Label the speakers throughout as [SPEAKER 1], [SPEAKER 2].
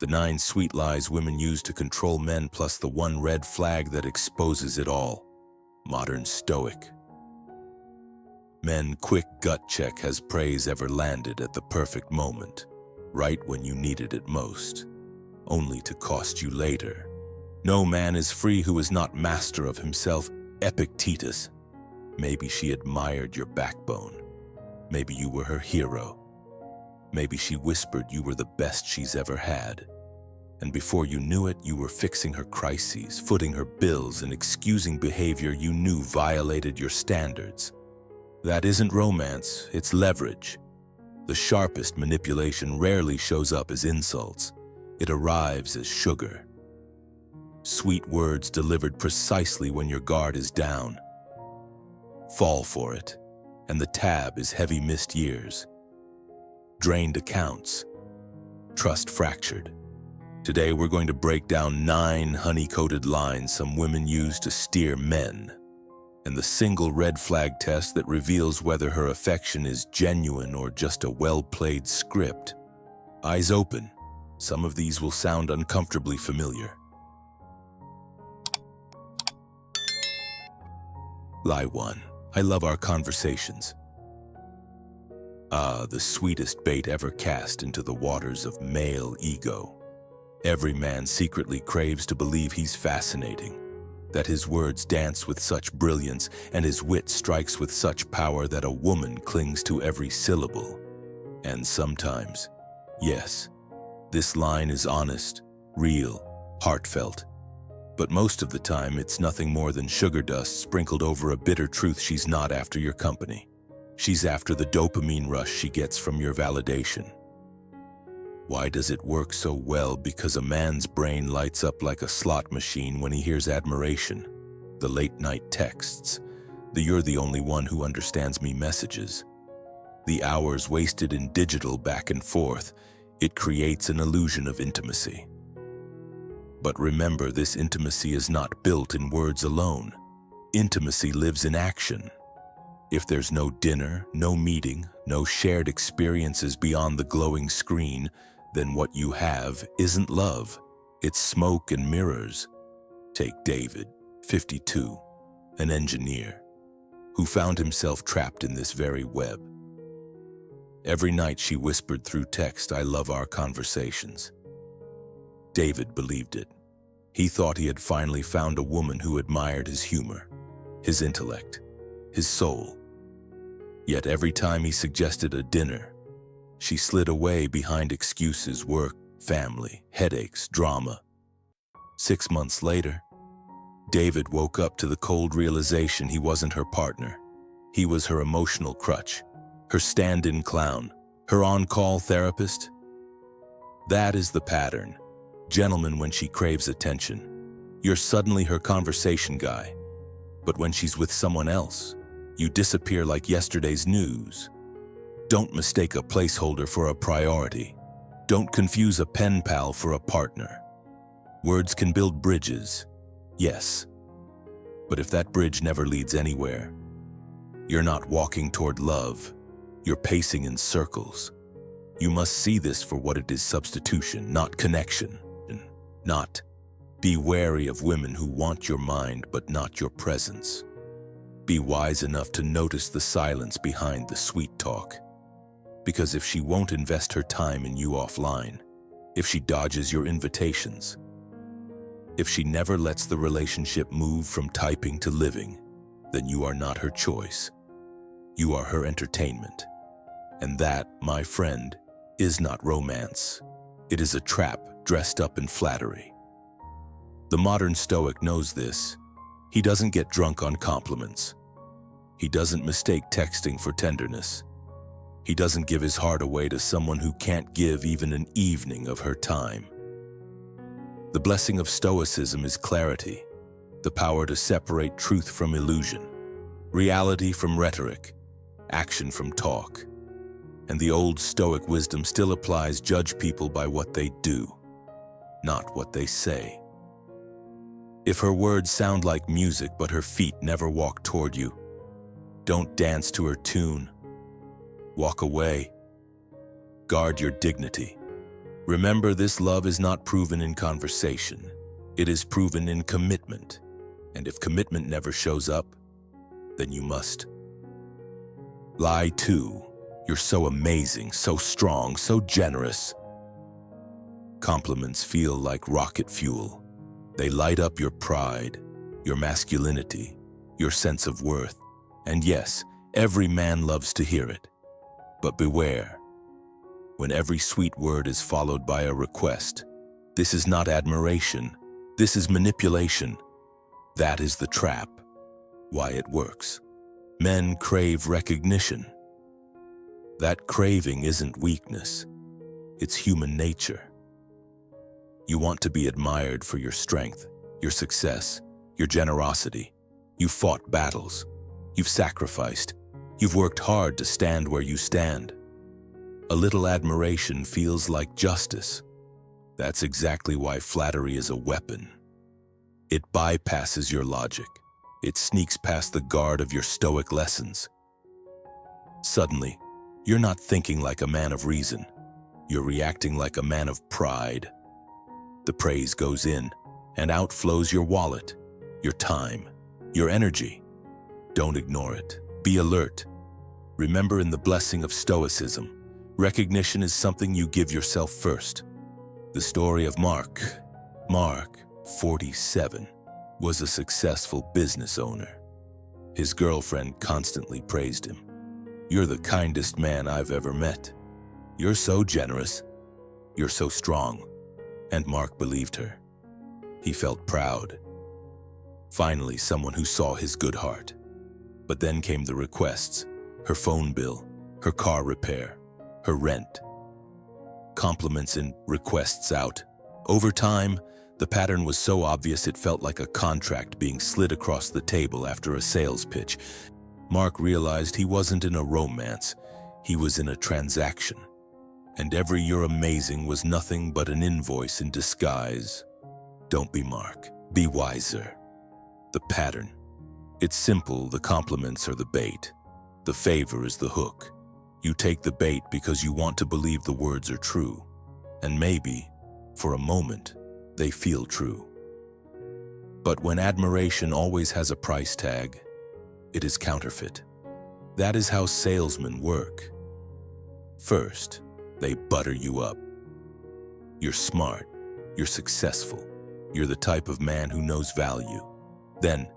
[SPEAKER 1] The 9 sweet lies women use to control men, plus the 1 red flag that exposes it all. Modern Stoic. Men, quick gut check. Has praise ever landed at the perfect moment, right when you needed it most, only to cost you later? No man is free who is not master of himself. Epictetus. Maybe she admired your backbone. Maybe you were her hero. Maybe she whispered you were the best she's ever had. And before you knew it, you were fixing her crises, footing her bills, and excusing behavior you knew violated your standards. That isn't romance, it's leverage. The sharpest manipulation rarely shows up as insults. It arrives as sugar. Sweet words delivered precisely when your guard is down. Fall for it, and the tab is heavy missed years. Drained accounts. Trust fractured. Today we're going to break down 9 honey-coated lines some women use to steer men, and the single red flag test that reveals whether her affection is genuine or just a well-played script. Eyes open. Some of these will sound uncomfortably familiar. Lie 1. I love our conversations. Ah, the sweetest bait ever cast into the waters of male ego. Every man secretly craves to believe he's fascinating, that his words dance with such brilliance and his wit strikes with such power that a woman clings to every syllable. And sometimes, yes, this line is honest, real, heartfelt. But most of the time, it's nothing more than sugar dust sprinkled over a bitter truth. She's not after your company. She's after the dopamine rush she gets from your validation. Why does it work so well? Because a man's brain lights up like a slot machine when he hears admiration. The late-night texts, the "you're the only one who understands me" messages, the hours wasted in digital back and forth. It creates an illusion of intimacy. But remember, this intimacy is not built in words alone. Intimacy lives in action. If there's no dinner, no meeting, no shared experiences beyond the glowing screen, then what you have isn't love. It's smoke and mirrors. Take David, 52, an engineer, who found himself trapped in this very web. Every night she whispered through text, "I love our conversations." David believed it. He thought he had finally found a woman who admired his humor, his intellect, his soul. Yet every time he suggested a dinner, she slid away behind excuses: work, family, headaches, drama. 6 months later, David woke up to the cold realization he wasn't her partner. He was her emotional crutch, her stand-in clown, her on-call therapist. That is the pattern. Gentlemen, when she craves attention, you're suddenly her conversation guy. But when she's with someone else, you disappear like yesterday's news. Don't mistake a placeholder for a priority. Don't confuse a pen pal for a partner. Words can build bridges, yes. But if that bridge never leads anywhere, you're not walking toward love. You're pacing in circles. You must see this for what it is: substitution, not connection. Not be wary of women who want your mind but not your presence. Be wise enough to notice the silence behind the sweet talk. Because if she won't invest her time in you offline, if she dodges your invitations, if she never lets the relationship move from typing to living, then you are not her choice. You are her entertainment. And that, my friend, is not romance. It is a trap dressed up in flattery. The modern Stoic knows this. He doesn't get drunk on compliments. He doesn't mistake texting for tenderness. He doesn't give his heart away to someone who can't give even an evening of her time. The blessing of Stoicism is clarity, the power to separate truth from illusion, reality from rhetoric, action from talk. And the old Stoic wisdom still applies: judge people by what they do, not what they say. If her words sound like music but her feet never walk toward you, don't dance to her tune. Walk away. Guard your dignity. Remember, this love is not proven in conversation. It is proven in commitment. And if commitment never shows up, then you must. Lie 2. You're so amazing, so strong, so generous. Compliments feel like rocket fuel. They light up your pride, your masculinity, your sense of worth. And yes, every man loves to hear it. But beware. When every sweet word is followed by a request, this is not admiration. This is manipulation. That is the trap. Why it works. Men crave recognition. That craving isn't weakness. It's human nature. You want to be admired for your strength, your success, your generosity. You've fought battles. You've sacrificed. You've worked hard to stand where you stand. A little admiration feels like justice. That's exactly why flattery is a weapon. It bypasses your logic. It sneaks past the guard of your Stoic lessons. Suddenly, you're not thinking like a man of reason. You're reacting like a man of pride. The praise goes in, and out flows your wallet, your time, your energy. Don't ignore it. Be alert. Remember, in the Blessing of Stoicism, recognition is something you give yourself first. The story of Mark, 47, was a successful business owner. His girlfriend constantly praised him. "You're the kindest man I've ever met. You're so generous. You're so strong." And Mark believed her. He felt proud. Finally, someone who saw his good heart. But then came the requests, her phone bill, her car repair, her rent. Compliments in, requests out. Over time, the pattern was so obvious it felt like a contract being slid across the table after a sales pitch. Mark realized he wasn't in a romance, he was in a transaction. And every "you're amazing" was nothing but an invoice in disguise. Don't be Mark. Be wiser. The pattern. It's simple. The compliments are the bait. The favor is the hook. You take the bait because you want to believe the words are true. And maybe, for a moment, they feel true. But when admiration always has a price tag, it is counterfeit. That is how salesmen work. First, they butter you up. You're smart. You're successful. You're the type of man who knows value. Then,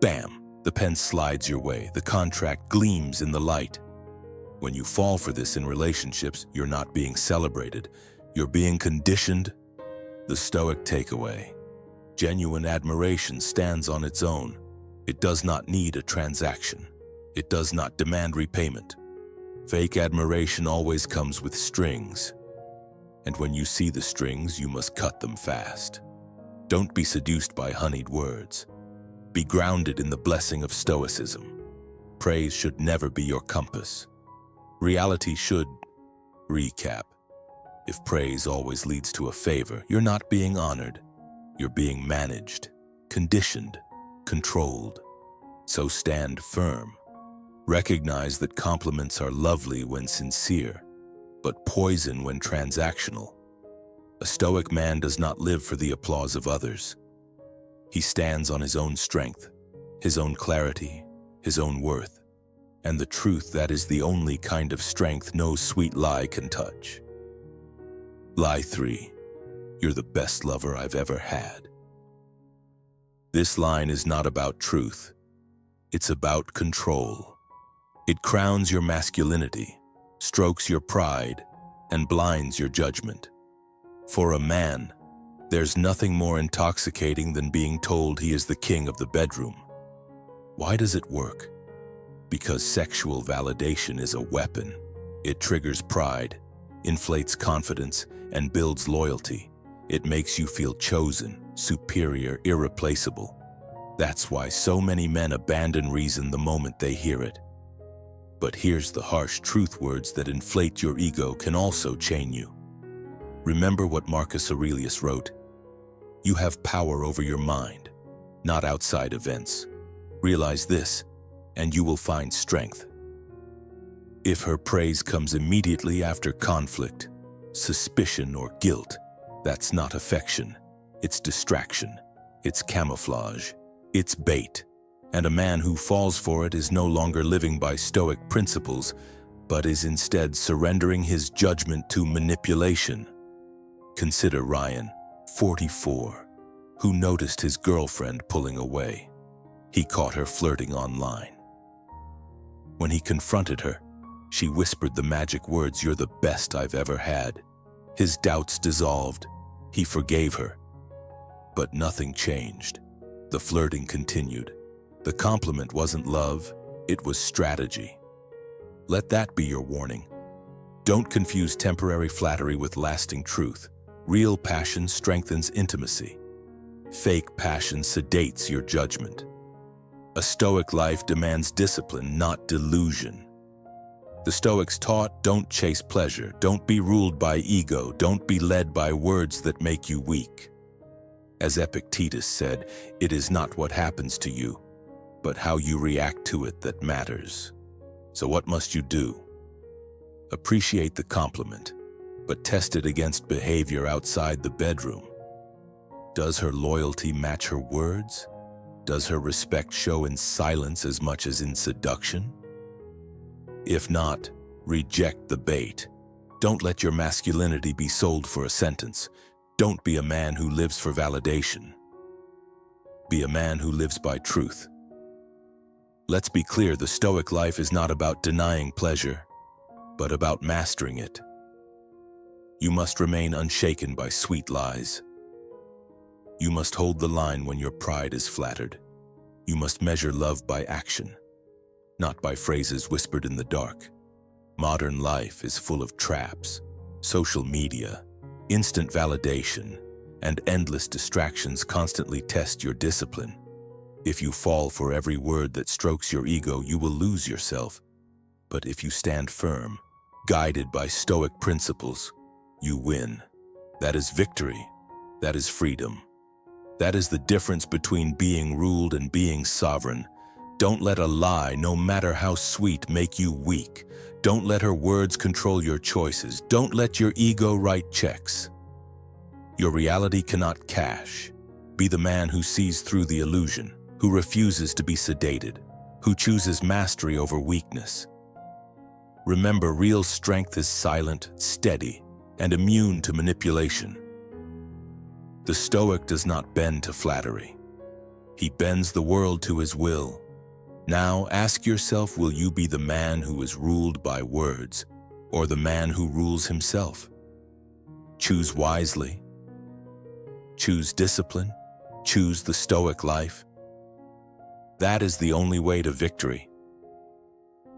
[SPEAKER 1] bam, the pen slides your way. The contract gleams in the light. When you fall for this in relationships, you're not being celebrated. You're being conditioned. The Stoic takeaway. Genuine admiration stands on its own. It does not need a transaction. It does not demand repayment. Fake admiration always comes with strings. And when you see the strings, you must cut them fast. Don't be seduced by honeyed words. Be grounded in the Blessing of Stoicism. Praise should never be your compass. Reality should. Recap. If praise always leads to a favor, you're not being honored. You're being managed, conditioned, controlled. So stand firm. Recognize that compliments are lovely when sincere, but poison when transactional. A Stoic man does not live for the applause of others. He stands on his own strength, his own clarity, his own worth, and the truth that is the only kind of strength no sweet lie can touch. Lie 3. You're the best lover I've ever had. This line is not about truth. It's about control. It crowns your masculinity, strokes your pride, and blinds your judgment. For a man, there's nothing more intoxicating than being told he is the king of the bedroom. Why does it work? Because sexual validation is a weapon. It triggers pride, inflates confidence, and builds loyalty. It makes you feel chosen, superior, irreplaceable. That's why so many men abandon reason the moment they hear it. But here's the harsh truth: words that inflate your ego can also chain you. Remember what Marcus Aurelius wrote: "You have power over your mind, not outside events. Realize this, and you will find strength." If her praise comes immediately after conflict, suspicion, or guilt. That's not affection. It's distraction. It's camouflage. It's bait. And a man who falls for it is no longer living by Stoic principles, but is instead surrendering his judgment to manipulation. Consider Ryan, 44, who noticed his girlfriend pulling away. He caught her flirting online. When he confronted her, she whispered the magic words, "You're the best I've ever had." His doubts dissolved. He forgave her. But nothing changed. The flirting continued. The compliment wasn't love, it was strategy. Let that be your warning. Don't confuse temporary flattery with lasting truth. Real passion strengthens intimacy. Fake passion sedates your judgment. A Stoic life demands discipline, not delusion. The Stoics taught, don't chase pleasure, don't be ruled by ego, don't be led by words that make you weak. As Epictetus said, it is not what happens to you, but how you react to it that matters. So what must you do? Appreciate the compliment, but test it against behavior outside the bedroom. Does her loyalty match her words? Does her respect show in silence as much as in seduction? If not, reject the bait. Don't let your masculinity be sold for a sentence. Don't be a man who lives for validation. Be a man who lives by truth. Let's be clear, the Stoic life is not about denying pleasure, but about mastering it. You must remain unshaken by sweet lies. You must hold the line when your pride is flattered. You must measure love by action, not by phrases whispered in the dark. Modern life is full of traps, social media, instant validation, and endless distractions constantly test your discipline. If you fall for every word that strokes your ego, you will lose yourself. But if you stand firm, guided by Stoic principles, you win. That is victory. That is freedom. That is the difference between being ruled and being sovereign. Don't let a lie, no matter how sweet, make you weak. Don't let her words control your choices. Don't let your ego write checks. Your reality cannot cash. Be the man who sees through the illusion, who refuses to be sedated, who chooses mastery over weakness. Remember, real strength is silent, steady, and immune to manipulation. The Stoic does not bend to flattery. He bends the world to his will. Now ask yourself, will you be the man who is ruled by words, or the man who rules himself? Choose wisely. Choose discipline. Choose the Stoic life. That is the only way to victory.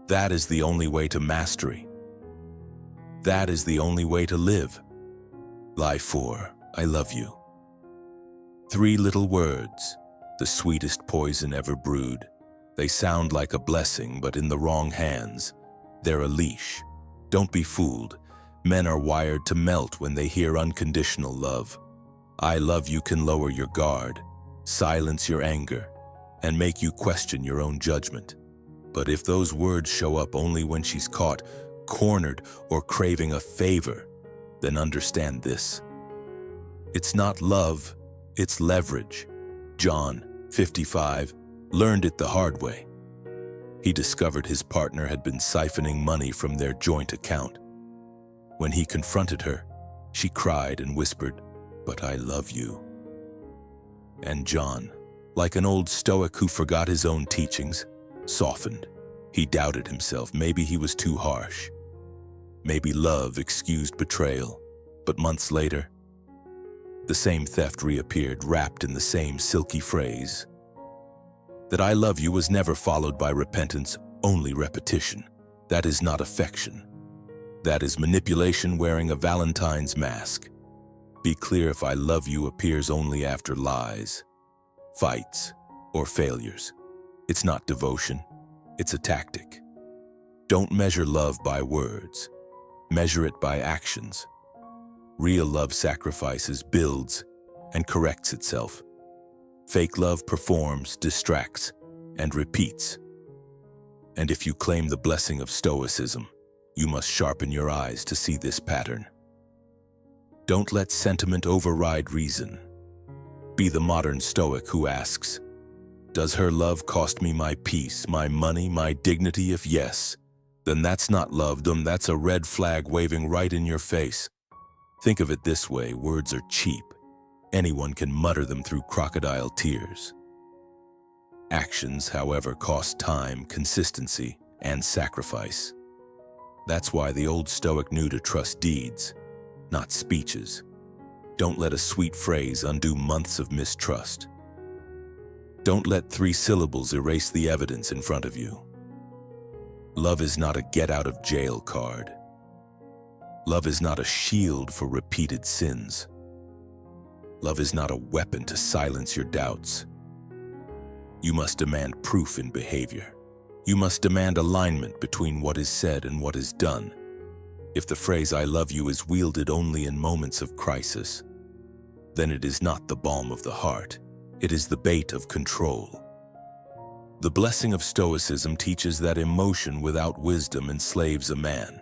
[SPEAKER 1] That is the only way to mastery. That is the only way to live. Lie 4. I love you. 3 little words, the sweetest poison ever brewed. They sound like a blessing, but in the wrong hands, they're a leash. Don't be fooled. Men are wired to melt when they hear unconditional love. I love you can lower your guard, silence your anger, and make you question your own judgment. But if those words show up only when she's caught, cornered, or craving a favor, then understand this. It's not love, it's leverage. John, 55, learned it the hard way. He discovered his partner had been siphoning money from their joint account. When he confronted her, she cried and whispered, "But I love you." And John, like an old Stoic who forgot his own teachings, softened. He doubted himself. Maybe he was too harsh. Maybe love excused betrayal. But months later, the same theft reappeared, wrapped in the same silky phrase. That I love you was never followed by repentance, only repetition. That is not affection. That is manipulation wearing a Valentine's mask. Be clear, if I love you appears only after lies, fights, or failures. It's not devotion, it's a tactic. Don't measure love by words. Measure it by actions. Real love sacrifices, builds, and corrects itself. Fake love performs, distracts, and repeats. And if you claim the blessing of Stoicism, you must sharpen your eyes to see this pattern. Don't let sentiment override reason. Be the modern Stoic who asks, does her love cost me my peace, my money, my dignity? If yes, then that's not love, that's a red flag waving right in your face. Think of it this way, words are cheap. Anyone can mutter them through crocodile tears. Actions, however, cost time, consistency, and sacrifice. That's why the old Stoic knew to trust deeds, not speeches. Don't let a sweet phrase undo months of mistrust. Don't let 3 syllables erase the evidence in front of you. Love is not a get-out-of-jail card. Love is not a shield for repeated sins. Love is not a weapon to silence your doubts. You must demand proof in behavior. You must demand alignment between what is said and what is done. If the phrase "I love you" is wielded only in moments of crisis, then it is not the balm of the heart. It is the bait of control. The Blessing of Stoicism teaches that emotion without wisdom enslaves a man.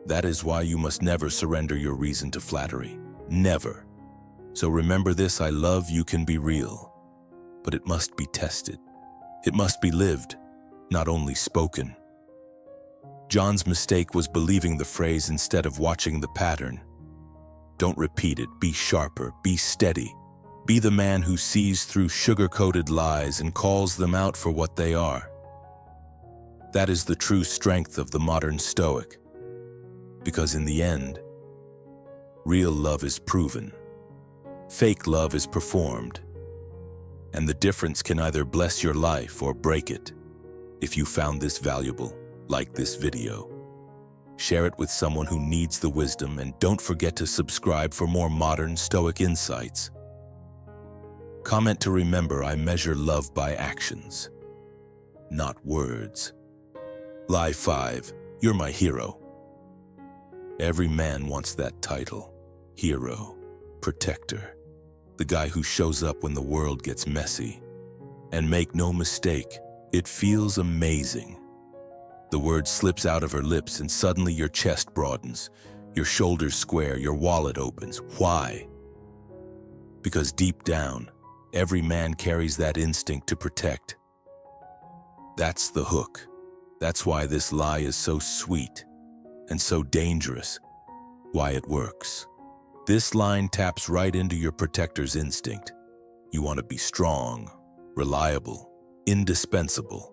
[SPEAKER 1] That is why you must never surrender your reason to flattery. Never. So remember this: I love you can be real, but it must be tested. It must be lived, not only spoken. John's mistake was believing the phrase instead of watching the pattern. Don't repeat it. Be sharper. Be steady. Be the man who sees through sugar-coated lies and calls them out for what they are. That is the true strength of the modern Stoic. Because in the end, real love is proven. Fake love is performed. And the difference can either bless your life or break it. If you found this valuable, like this video. Share it with someone who needs the wisdom, and don't forget to subscribe for more modern Stoic insights. Comment to remember I measure love by actions, not words. Lie 5. You're my hero. Every man wants that title. Hero, protector, the guy who shows up when the world gets messy. And make no mistake, it feels amazing. The word slips out of her lips and suddenly your chest broadens, your shoulders square, your wallet opens. Why? Because deep down, every man carries that instinct to protect. That's the hook. That's why this lie is so sweet and so dangerous. Why it works. This line taps right into your protector's instinct. You want to be strong, reliable, indispensable.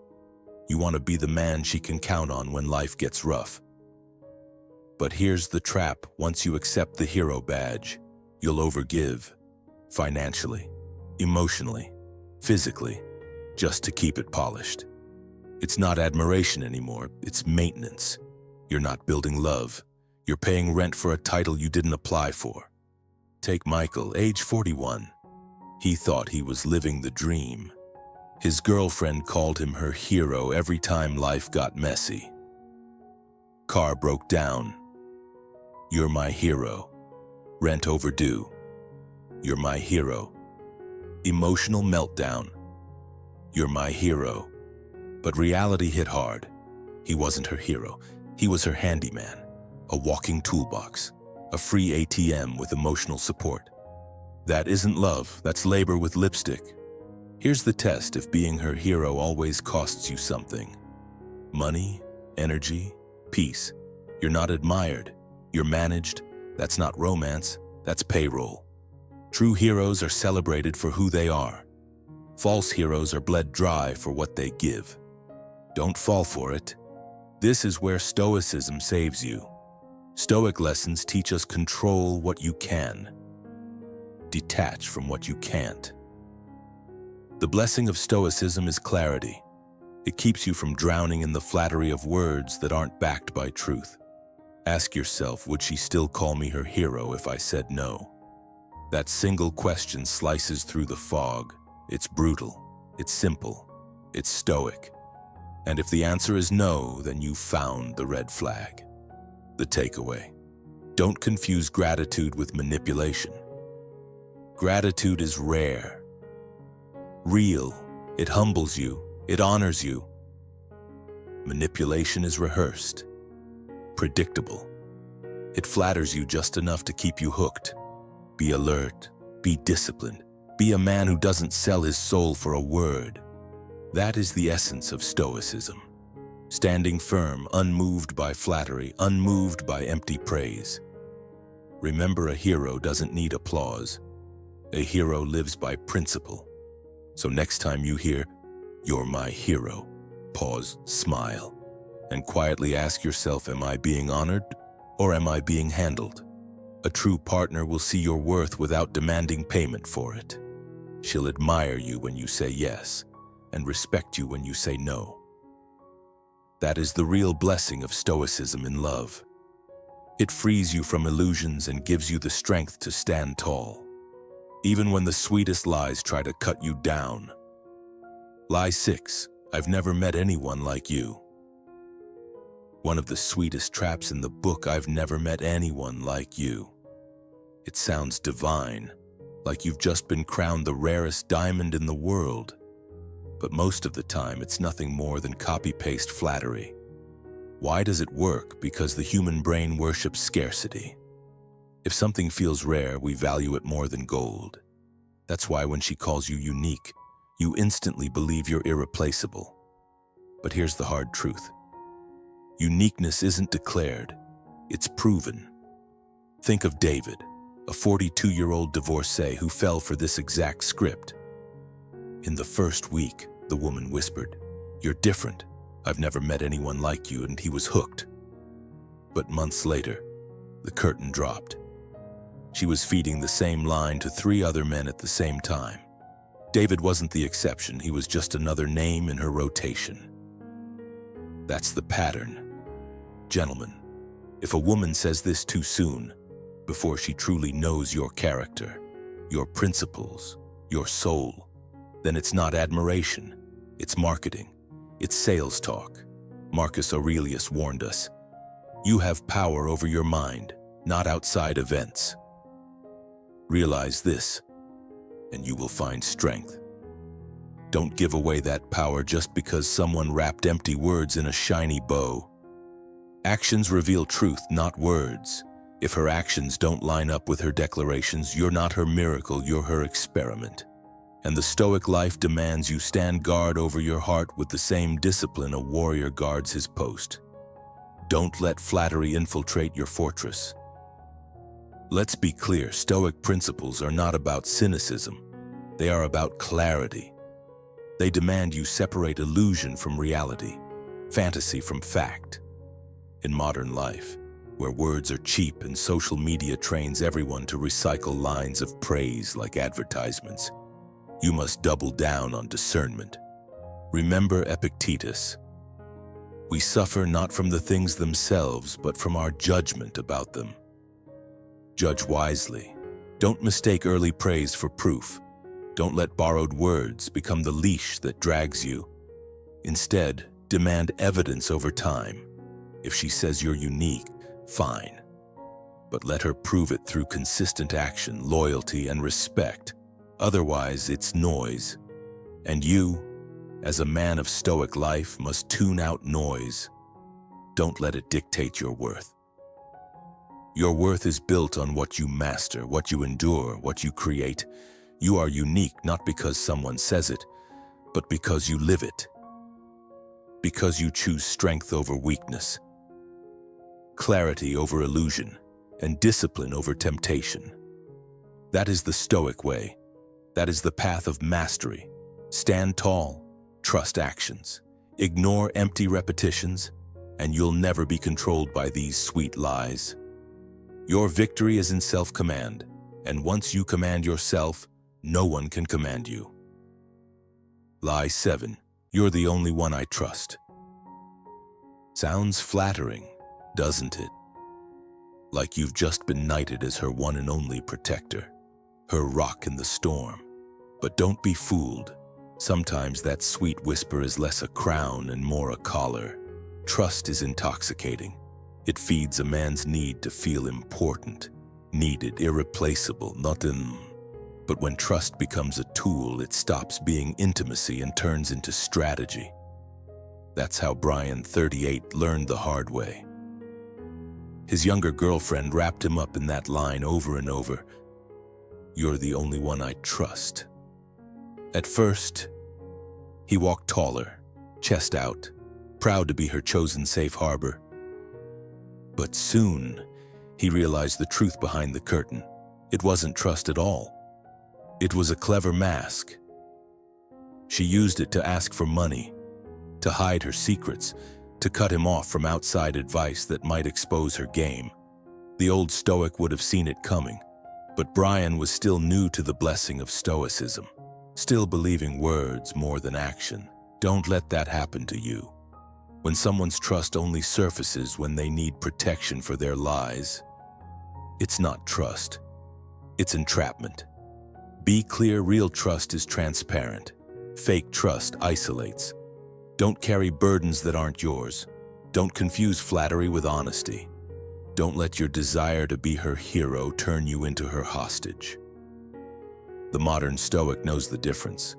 [SPEAKER 1] You want to be the man she can count on when life gets rough. But here's the trap: once you accept the hero badge, you'll overgive, financially, emotionally, physically, just to keep it polished. It's not admiration anymore, it's maintenance. You're not building love. You're paying rent for a title you didn't apply for. Take Michael, age 41. He thought he was living the dream. His girlfriend called him her hero every time life got messy. Car broke down. You're my hero. Rent overdue. You're my hero. Emotional meltdown. You're my hero. But reality hit hard. He wasn't her hero. He was her handyman, a walking toolbox, a free ATM with emotional support. That isn't love, that's labor with lipstick. Here's the test if being her hero always costs you something. Money, energy, peace. You're not admired, you're managed. That's not romance, that's payroll. True heroes are celebrated for who they are. False heroes are bled dry for what they give. Don't fall for it. This is where Stoicism saves you. Stoic lessons teach us control what you can. Detach from what you can't. The blessing of Stoicism is clarity. It keeps you from drowning in the flattery of words that aren't backed by truth. Ask yourself, would she still call me her hero if I said no? That single question slices through the fog. It's brutal, it's simple, it's stoic. And if the answer is no, then you've found the red flag. The takeaway: don't confuse gratitude with manipulation. Gratitude is rare, real. It humbles you, it honors you. Manipulation is rehearsed, predictable, It flatters you just enough to keep you hooked. Be alert, be disciplined, be a man who doesn't sell his soul for a word. That is the essence of Stoicism. Standing firm, unmoved by flattery, unmoved by empty praise. Remember, a hero doesn't need applause. A hero lives by principle. So next time you hear, "You're my hero," pause, smile, and quietly ask yourself, am I being honored or am I being handled? A true partner will see your worth without demanding payment for it. She'll admire you when you say yes and respect you when you say no. That is the real blessing of Stoicism in love. It frees you from illusions and gives you the strength to stand tall, even when the sweetest lies try to cut you down. Lie 6. I've never met anyone like you. One of the sweetest traps in the book. I've never met anyone like you. It sounds divine, like you've just been crowned the rarest diamond in the world. But most of the time, it's nothing more than copy-paste flattery. Why does it work? Because the human brain worships scarcity. If something feels rare, we value it more than gold. That's why when she calls you unique, you instantly believe you're irreplaceable. But here's the hard truth. Uniqueness isn't declared, it's proven. Think of David, a 42-year-old divorcee who fell for this exact script. In the first week, the woman whispered, "You're different. I've never met anyone like you," and he was hooked. But months later, the curtain dropped. She was feeding the same line to 3 other men at the same time. David wasn't the exception, he was just another name in her rotation. That's the pattern. Gentlemen, if a woman says this too soon, before she truly knows your character, your principles, your soul, then it's not admiration, it's marketing, it's sales talk. Marcus Aurelius warned us, "You have power over your mind, not outside events." Realize this, and you will find strength. Don't give away that power just because someone wrapped empty words in a shiny bow. Actions reveal truth, not words. If her actions don't line up with her declarations, you're not her miracle, you're her experiment. And the Stoic life demands you stand guard over your heart with the same discipline a warrior guards his post. Don't let flattery infiltrate your fortress. Let's be clear, Stoic principles are not about cynicism. They are about clarity. They demand you separate illusion from reality, fantasy from fact. In modern life, where words are cheap and social media trains everyone to recycle lines of praise like advertisements, you must double down on discernment. Remember Epictetus. We suffer not from the things themselves, but from our judgment about them. Judge wisely. Don't mistake early praise for proof. Don't let borrowed words become the leash that drags you. Instead, demand evidence over time. If she says you're unique, fine. But let her prove it through consistent action, loyalty, and respect. Otherwise, it's noise. And you, as a man of Stoic life, must tune out noise. Don't let it dictate your worth. Your worth is built on what you master, what you endure, what you create. You are unique not because someone says it, but because you live it. Because you choose strength over weakness, clarity over illusion, and discipline over temptation. That is the Stoic way. That is the path of mastery. Stand tall, trust actions, ignore empty repetitions, and you'll never be controlled by these sweet lies. Your victory is in self-command, and once you command yourself, no one can command you. Lie 7. You're the only one I trust. Sounds flattering, doesn't it? Like you've just been knighted as her one and only protector, her rock in the storm. But don't be fooled. Sometimes that sweet whisper is less a crown and more a collar. Trust is intoxicating. It feeds a man's need to feel important, needed, irreplaceable, But when trust becomes a tool, it stops being intimacy and turns into strategy. That's how Brian, 38, learned the hard way. His younger girlfriend wrapped him up in that line over and over. "You're the only one I trust." At first, he walked taller, chest out, proud to be her chosen safe harbor. But soon, he realized the truth behind the curtain. It wasn't trust at all. It was a clever mask. She used it to ask for money, to hide her secrets, to cut him off from outside advice that might expose her game. The old Stoic would have seen it coming, but Brian was still new to the blessing of Stoicism, still believing words more than action. Don't let that happen to you. When someone's trust only surfaces when they need protection for their lies, it's not trust, it's entrapment. Be clear, real trust is transparent. Fake trust isolates. Don't carry burdens that aren't yours. Don't confuse flattery with honesty. Don't let your desire to be her hero turn you into her hostage. The modern Stoic knows the difference.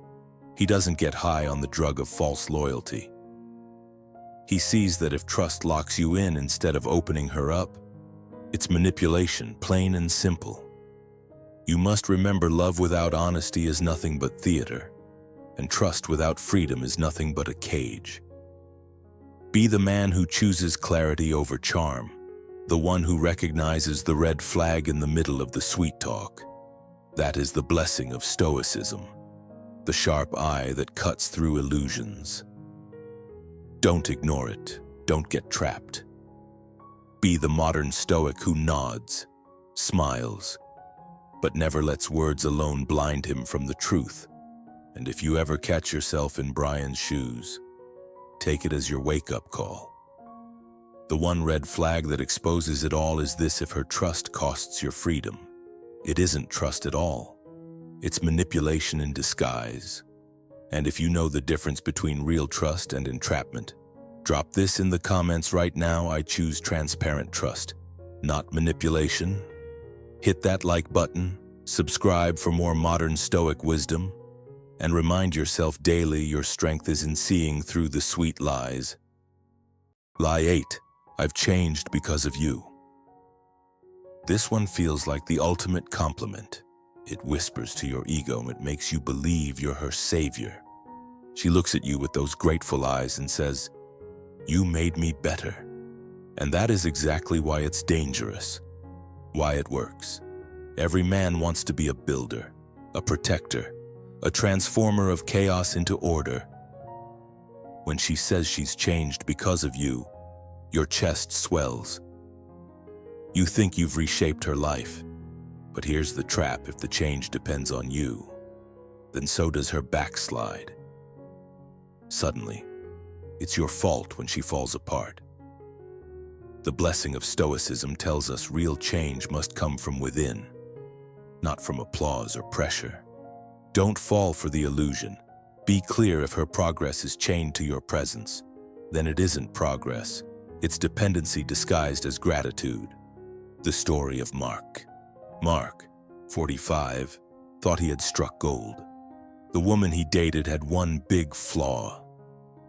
[SPEAKER 1] He doesn't get high on the drug of false loyalty. He sees that if trust locks you in instead of opening her up, it's manipulation, plain and simple. You must remember, love without honesty is nothing but theater, and trust without freedom is nothing but a cage. Be the man who chooses clarity over charm, the one who recognizes the red flag in the middle of the sweet talk. That is the blessing of Stoicism, the sharp eye that cuts through illusions. Don't ignore it. Don't get trapped. Be the modern Stoic who nods, smiles, but never lets words alone blind him from the truth. And if you ever catch yourself in Brian's shoes, take it as your wake-up call. The one red flag that exposes it all is this: if her trust costs your freedom, it isn't trust at all. It's manipulation in disguise. And if you know the difference between real trust and entrapment, drop this in the comments right now. I choose transparent trust, not manipulation. Hit that like button, subscribe for more modern Stoic wisdom, and remind yourself daily your strength is in seeing through the sweet lies. Lie 8. I've changed because of you. This one feels like the ultimate compliment. It whispers to your ego and it makes you believe you're her savior. She looks at you with those grateful eyes and says, "You made me better." And that is exactly why it's dangerous, why it works. Every man wants to be a builder, a protector, a transformer of chaos into order. When she says she's changed because of you, your chest swells. You think you've reshaped her life. But here's the trap: if the change depends on you, then so does her backslide. Suddenly, it's your fault when she falls apart. The blessing of Stoicism tells us real change must come from within, not from applause or pressure. Don't fall for the illusion. Be clear: if her progress is chained to your presence, then it isn't progress. It's dependency disguised as gratitude. The story of Mark. Mark, 45, thought he had struck gold. The woman he dated had one big flaw.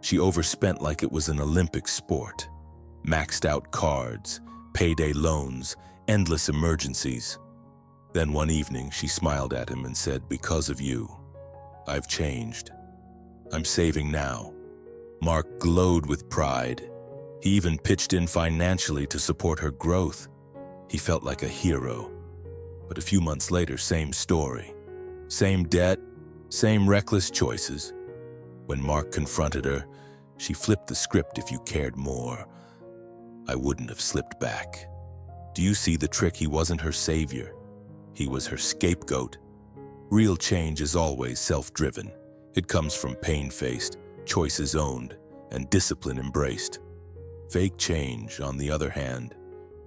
[SPEAKER 1] She overspent like it was an Olympic sport. Maxed out cards, payday loans, endless emergencies. Then one evening she smiled at him and said, "Because of you, I've changed. I'm saving now." Mark glowed with pride. He even pitched in financially to support her growth. He felt like a hero. But a few months later, same story. Same debt, same reckless choices. When Mark confronted her, she flipped the script. "If you cared more, I wouldn't have slipped back." Do you see the trick? He wasn't her savior. He was her scapegoat. Real change is always self-driven. It comes from pain faced, choices owned, and discipline embraced. Fake change, on the other hand,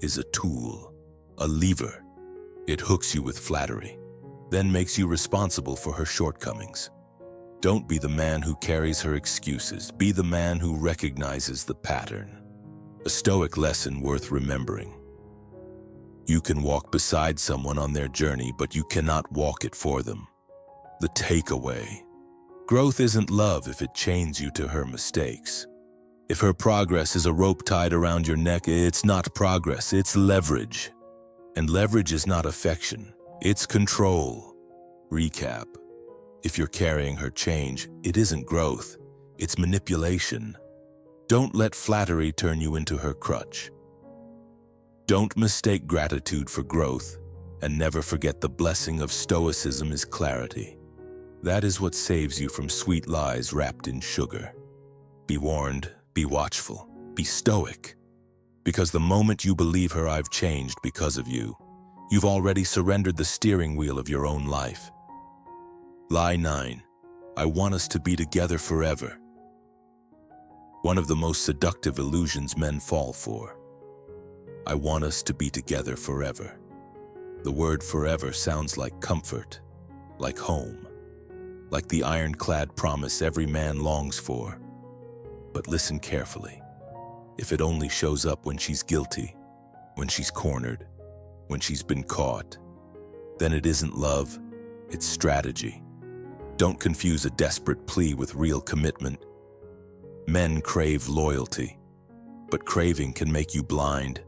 [SPEAKER 1] is a tool, a lever. It hooks you with flattery, then makes you responsible for her shortcomings. Don't be the man who carries her excuses. Be the man who recognizes the pattern. A Stoic lesson worth remembering. You can walk beside someone on their journey, but you cannot walk it for them. The takeaway: growth isn't love if it chains you to her mistakes. If her progress is a rope tied around your neck, it's not progress, it's leverage. And leverage is not affection, it's control. Recap. If you're carrying her change, it isn't growth, it's manipulation. Don't let flattery turn you into her crutch. Don't mistake gratitude for growth, and never forget the blessing of Stoicism is clarity. That is what saves you from sweet lies wrapped in sugar. Be warned, be watchful, be stoic. Because the moment you believe her I've changed because of you, you've already surrendered the steering wheel of your own life. Lie 9. I want us to be together forever. One of the most seductive illusions men fall for. I want us to be together forever. The word forever sounds like comfort, like home, like the ironclad promise every man longs for. But listen carefully. If it only shows up when she's guilty, when she's cornered, when she's been caught, then it isn't love, it's strategy. Don't confuse a desperate plea with real commitment. Men crave loyalty, but craving can make you blind.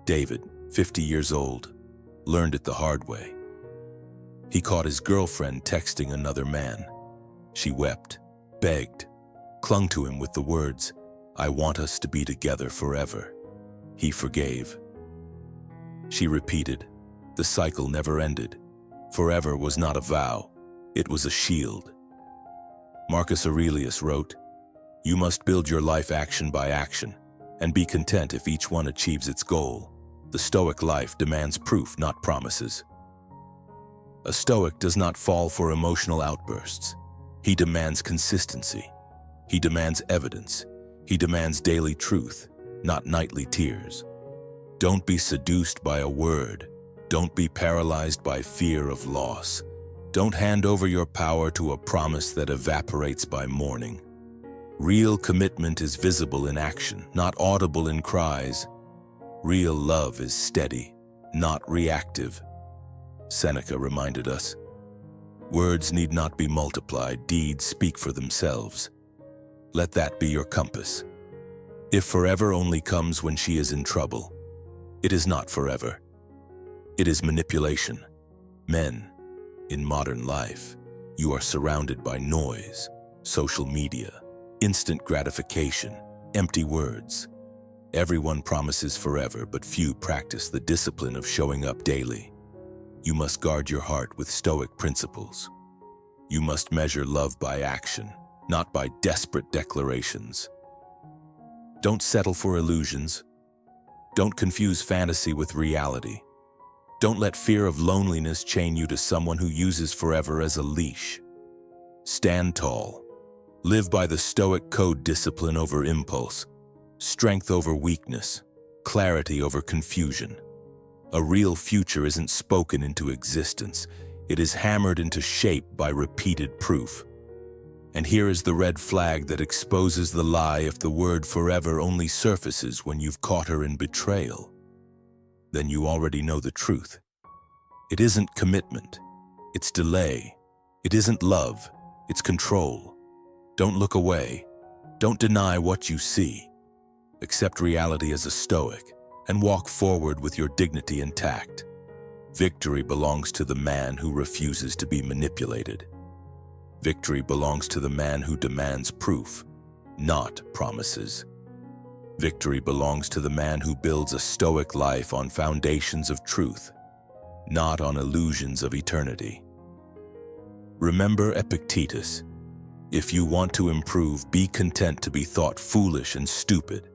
[SPEAKER 1] David, 50 years old, learned it the hard way. He caught his girlfriend texting another man. She wept, begged, clung to him with the words, I want us to be together forever. He forgave. She repeated. The cycle never ended. Forever was not a vow, it was a shield. Marcus Aurelius wrote, You must build your life action by action, and be content if each one achieves its goal. The Stoic life demands proof, not promises. A Stoic does not fall for emotional outbursts. He demands consistency. He demands evidence. He demands daily truth, not nightly tears. Don't be seduced by a word. Don't be paralyzed by fear of loss. Don't hand over your power to a promise that evaporates by morning. Real commitment is visible in action, not audible in cries. Real love is steady, not reactive. Seneca reminded us, words need not be multiplied, deeds speak for themselves. Let that be your compass. If forever only comes when she is in trouble, it is not forever. It is manipulation. Men, in modern life, you are surrounded by noise, social media, instant gratification, empty words. Everyone promises forever, but few practice the discipline of showing up daily. You must guard your heart with Stoic principles. You must measure love by action, not by desperate declarations. Don't settle for illusions. Don't confuse fantasy with reality. Don't let fear of loneliness chain you to someone who uses forever as a leash. Stand tall. Live by the Stoic code: discipline over impulse, strength over weakness, clarity over confusion. A real future isn't spoken into existence. It is hammered into shape by repeated proof. And here is the red flag that exposes the lie: if the word forever only surfaces when you've caught her in betrayal, then you already know the truth. It isn't commitment, it's delay. It isn't love, it's control. Don't look away. Don't deny what you see. Accept reality as a Stoic and walk forward with your dignity intact. Victory belongs to the man who refuses to be manipulated. Victory belongs to the man who demands proof, not promises. Victory belongs to the man who builds a Stoic life on foundations of truth, not on illusions of eternity. Remember Epictetus. If you want to improve, be content to be thought foolish and stupid.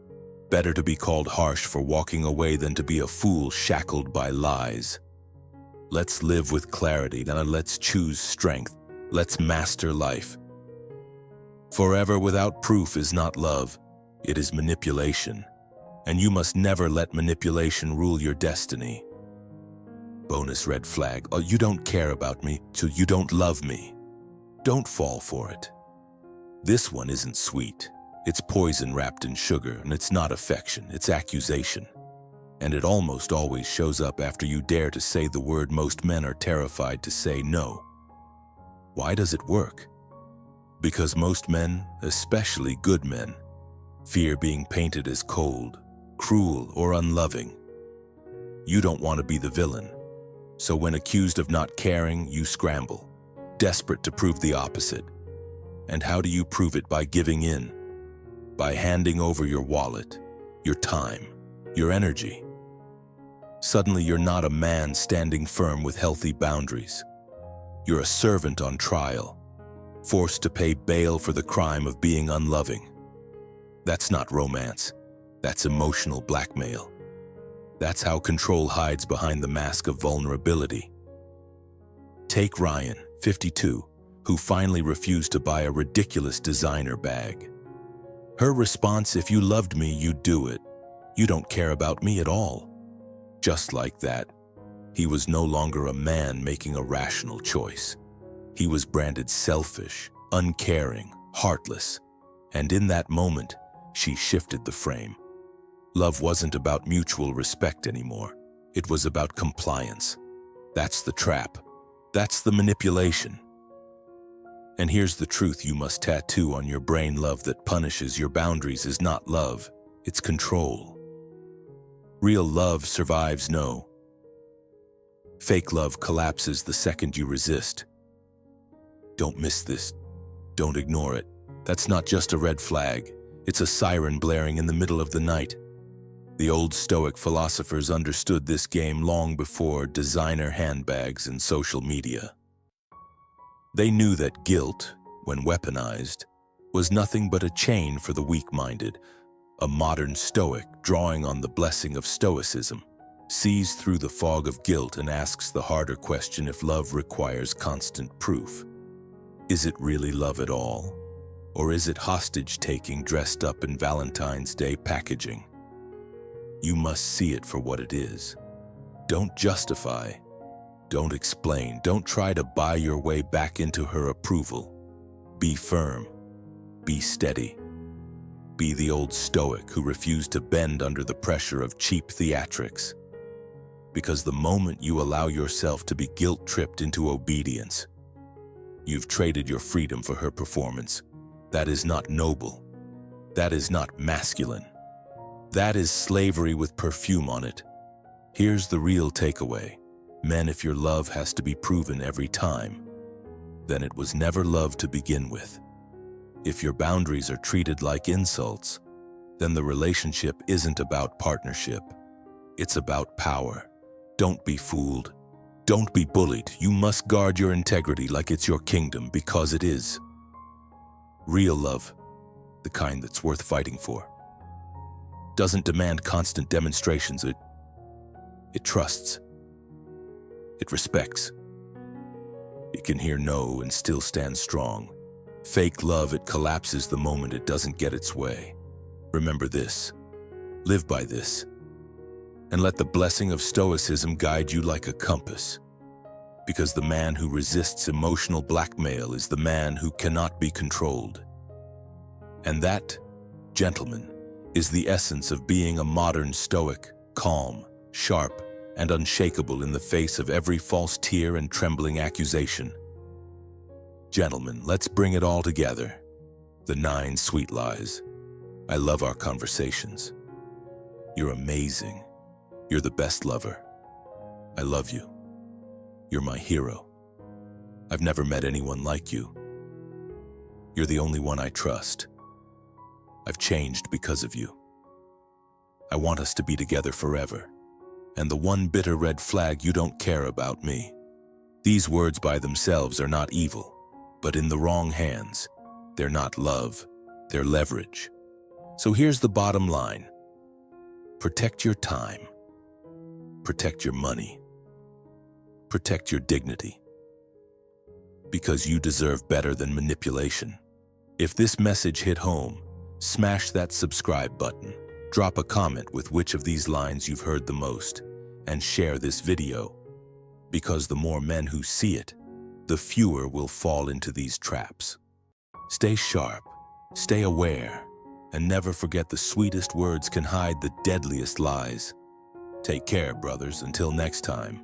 [SPEAKER 1] Better to be called harsh for walking away than to be a fool shackled by lies. Let's live with clarity, now let's choose strength. Let's master life. Forever without proof is not love, it is manipulation. And you must never let manipulation rule your destiny. Bonus red flag: oh, you don't care about me, so you don't love me. Don't fall for it. This one isn't sweet. It's poison wrapped in sugar, and it's not affection, it's accusation. And it almost always shows up after you dare to say the word most men are terrified to say: no. Why does it work? Because most men, especially good men, Fear being painted as cold, cruel, or unloving. You don't want to be the villain. So when accused of not caring, you scramble, desperate to prove the opposite. And how do you prove it? By giving in. By handing over your wallet, your time, your energy. Suddenly you're not a man standing firm with healthy boundaries. You're a servant on trial, forced to pay bail for the crime of being unloving. That's not romance. That's emotional blackmail. That's how control hides behind the mask of vulnerability. Take Ryan, 52, who finally refused to buy a ridiculous designer bag. Her response, "If you loved me, you'd do it. You don't care about me at all." Just like that, he was no longer a man making a rational choice. He was branded selfish, uncaring, heartless. And in that moment, she shifted the frame. Love wasn't about mutual respect anymore. It was about compliance. That's the trap. That's the manipulation. And here's the truth you must tattoo on your brain: love that punishes your boundaries is not love, it's control. Real love survives no. Fake love collapses the second you resist. Don't miss this. Don't ignore it. That's not just a red flag. It's a siren blaring in the middle of the night. The old Stoic philosophers understood this game long before designer handbags and social media. They knew that guilt, when weaponized, was nothing but a chain for the weak-minded. A modern Stoic, drawing on the Blessing of Stoicism, sees through the fog of guilt and asks the harder question: if love requires constant proof, is it really love at all? Or is it hostage-taking dressed up in Valentine's Day packaging? You must see it for what it is. Don't justify. Don't explain. Don't try to buy your way back into her approval. Be firm. Be steady. Be the old Stoic who refused to bend under the pressure of cheap theatrics. Because the moment you allow yourself to be guilt-tripped into obedience, you've traded your freedom for her performance. That is not noble. That is not masculine. That is slavery with perfume on it. Here's the real takeaway. Men, if your love has to be proven every time, then it was never love to begin with. If your boundaries are treated like insults, then the relationship isn't about partnership. It's about power. Don't be fooled. Don't be bullied. You must guard your integrity like it's your kingdom, because it is. Real love, the kind that's worth fighting for, doesn't demand constant demonstrations. It trusts. It respects. It can hear no and still stand strong. Fake love, it collapses the moment it doesn't get its way. Remember this. Live by this. And let the blessing of Stoicism guide you like a compass. Because the man who resists emotional blackmail is the man who cannot be controlled. And that, gentlemen, is the essence of being a modern Stoic: calm, sharp, and unshakable in the face of every false tear and trembling accusation. Gentlemen, let's bring it all together. The 9 sweet lies. I love our conversations. You're amazing. You're the best lover. I love you. You're my hero. I've never met anyone like you. You're the only one I trust. I've changed because of you. I want us to be together forever. And the one bitter red flag: you don't care about me. These words by themselves are not evil, but in the wrong hands, they're not love, they're leverage. So here's the bottom line. Protect your time. Protect your money. Protect your dignity. Because you deserve better than manipulation. If this message hit home, smash that subscribe button. Drop a comment with which of these lines you've heard the most, and share this video. Because the more men who see it, the fewer will fall into these traps. Stay sharp, stay aware, and never forget the sweetest words can hide the deadliest lies. Take care, brothers, until next time.